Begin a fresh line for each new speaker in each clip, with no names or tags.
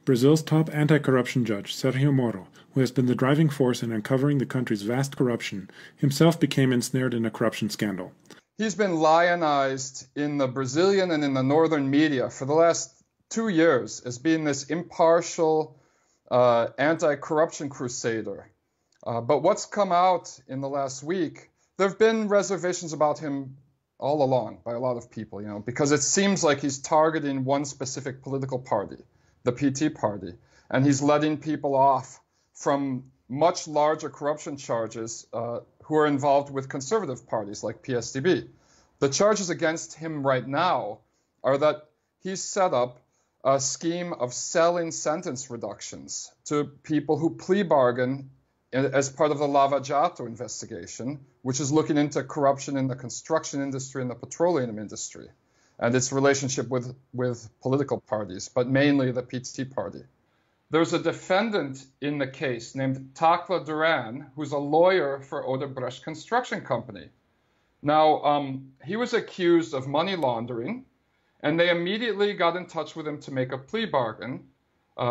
Brazil's top anti-corruption judge, Sergio Moro, who has been the driving force in uncovering the country's vast corruption, himself became ensnared in a corruption scandal.
He's been lionized in the Brazilian and in the northern media for the last 2 years as being this impartial anti-corruption crusader. But what's come out in the last week, there have been reservations about him all along by a lot of people, because it seems like he's targeting one specific political party, the PT party, and he's letting people off from much larger corruption charges who are involved with conservative parties like PSDB. The charges against him right now are that he's set up a scheme of selling sentence reductions to people who plea bargain as part of the Lava Jato investigation, which is looking into corruption in the construction industry and the petroleum industry, and its relationship with political parties, but mainly the PT party. There's a defendant in the case named Tacla Duran, who's a lawyer for Odebrecht Construction Company. Now, he was accused of money laundering, and they immediately got in touch with him to make a plea bargain,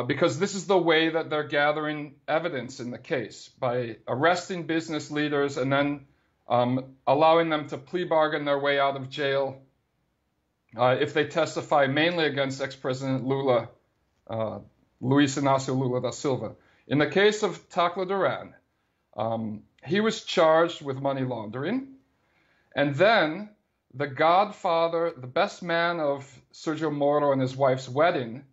because this is the way that they're gathering evidence in the case, by arresting business leaders and then allowing them to plea bargain their way out of jail if they testify mainly against ex-President Lula, Luiz Inácio Lula da Silva. In the case of Tacla Duran, he was charged with money laundering, and then the godfather, the best man of Sergio Moro and his wife's wedding,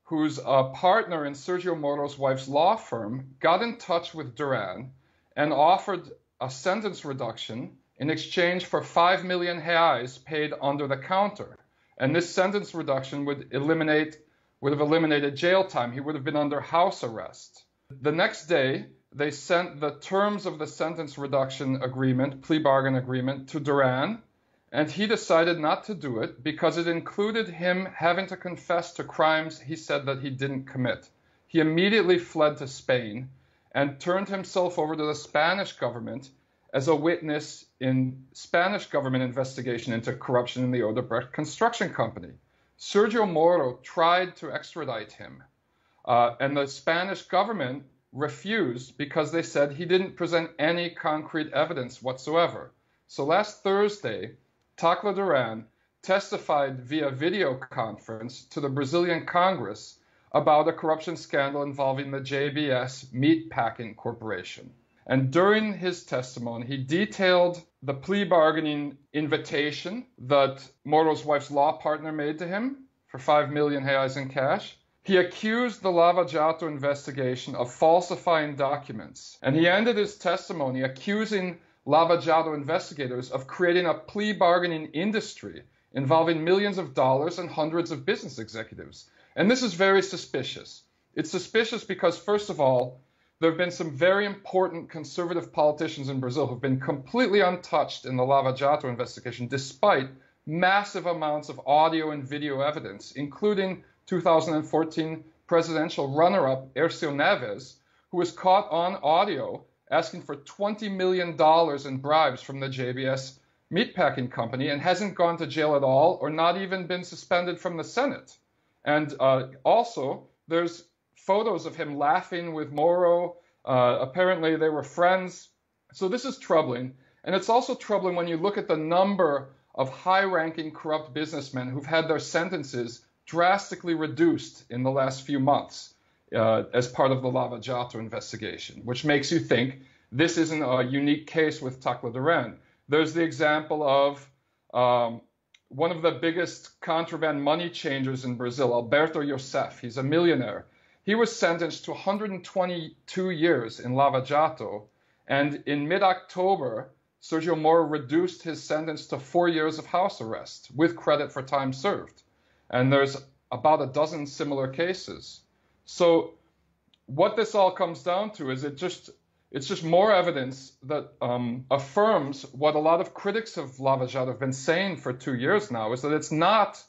who's a partner in Sergio Moro's wife's law firm, got in touch with Duran and offered a sentence reduction in exchange for 5 million reais paid under the counter. And this sentence reduction would have eliminated jail time. He would have been under house arrest. The next day, they sent the terms of the sentence reduction agreement, plea bargain agreement, to Duran, and he decided not to do it because it included him having to confess to crimes he said that he didn't commit. He immediately fled to Spain and turned himself over to the Spanish government as a witness in Spanish government investigation into corruption in the Odebrecht Construction Company. Sergio Moro tried to extradite him, and the Spanish government refused because they said he didn't present any concrete evidence whatsoever. So last Thursday, Tacla Duran testified via video conference to the Brazilian Congress about a corruption scandal involving the JBS Meatpacking Corporation. And during his testimony, he detailed the plea bargaining invitation that Moro's wife's law partner made to him for 5 million reais in cash. He accused the Lava Jato investigation of falsifying documents. And he ended his testimony accusing Lava Jato investigators of creating a plea bargaining industry involving millions of dollars and hundreds of business executives. And this is very suspicious. It's suspicious because, first of all, there have been some very important conservative politicians in Brazil who've been completely untouched in the Lava Jato investigation, despite massive amounts of audio and video evidence, including 2014 presidential runner-up Aécio Neves, who was caught on audio asking for $20 million in bribes from the JBS Meatpacking Company and hasn't gone to jail at all or not even been suspended from the Senate. And also, there's photos of him laughing with Moro. Apparently, they were friends. So this is troubling. And it's also troubling when you look at the number of high-ranking corrupt businessmen who've had their sentences drastically reduced in the last few months as part of the Lava Jato investigation, which makes you think this isn't a unique case with Tacla Duran. There's the example of one of the biggest contraband money changers in Brazil, Alberto Youssef. He's a millionaire. He was sentenced to 122 years in Lava Jato, and in mid-October, Sergio Moro reduced his sentence to 4 years of house arrest with credit for time served. And there's about a dozen similar cases. So what this all comes down to is it's just more evidence that affirms what a lot of critics of Lava Jato have been saying for 2 years now, is that it's not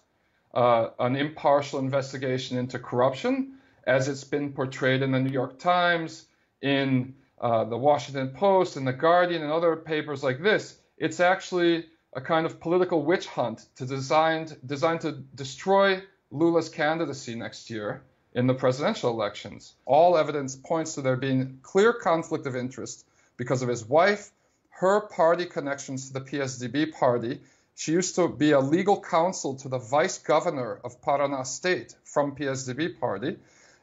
an impartial investigation into corruption, as it's been portrayed in the New York Times, in the Washington Post, and the Guardian, and other papers like this. It's actually a kind of political witch hunt designed to destroy Lula's candidacy next year in the presidential elections. All evidence points to there being clear conflict of interest because of his wife, her party connections to the PSDB party. She used to be a legal counsel to the vice governor of Paraná state from PSDB party.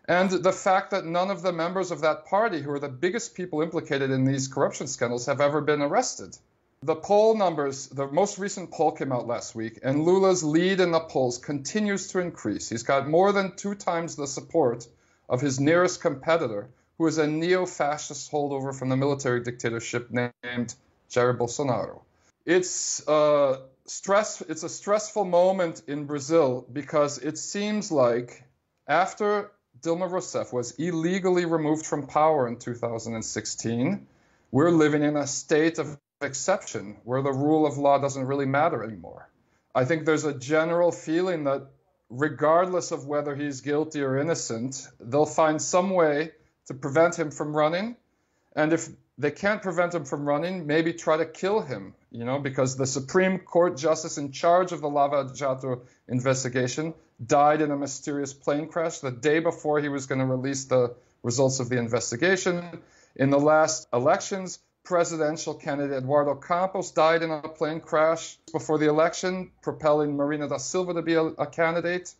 And the fact that none of the members of that party, who are the biggest people implicated in these corruption scandals, have ever been arrested. The poll numbers, the most recent poll came out last week, and Lula's lead in the polls continues to increase. He's got more than 2 times the support of his nearest competitor, who is a neo-fascist holdover from the military dictatorship named Jair Bolsonaro. It's a stressful moment in Brazil because it seems like after Dilma Rousseff was illegally removed from power in 2016, we're living in a state of exception where the rule of law doesn't really matter anymore. I think there's a general feeling that regardless of whether he's guilty or innocent, they'll find some way to prevent him from running. And if they can't prevent him from running, maybe try to kill him, because the Supreme Court justice in charge of the Lava Jato investigation died in a mysterious plane crash the day before he was going to release the results of the investigation. In the last elections, presidential candidate Eduardo Campos died in a plane crash before the election, propelling Marina da Silva to be a candidate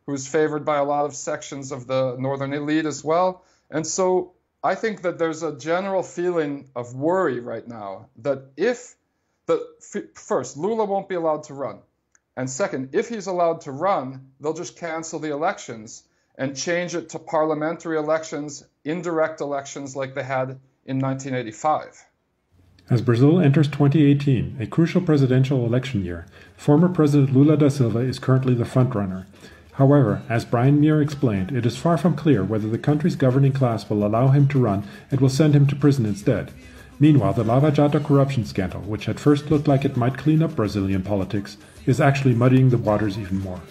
who's favored by a lot of sections of the northern elite as well. And so I think that there's a general feeling of worry right now that first, Lula won't be allowed to run. And second, if he's allowed to run, they'll just cancel the elections and change it to parliamentary elections, indirect elections like they had in 1985.
As Brazil enters 2018, a crucial presidential election year, former President Lula da Silva is currently the frontrunner. However, as Brian Mier explained, it is far from clear whether the country's governing class will allow him to run and will send him to prison instead. Meanwhile, the Lava Jato corruption scandal, which at first looked like it might clean up Brazilian politics, is actually muddying the waters even more.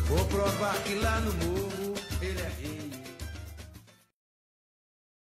Vou provar que lá no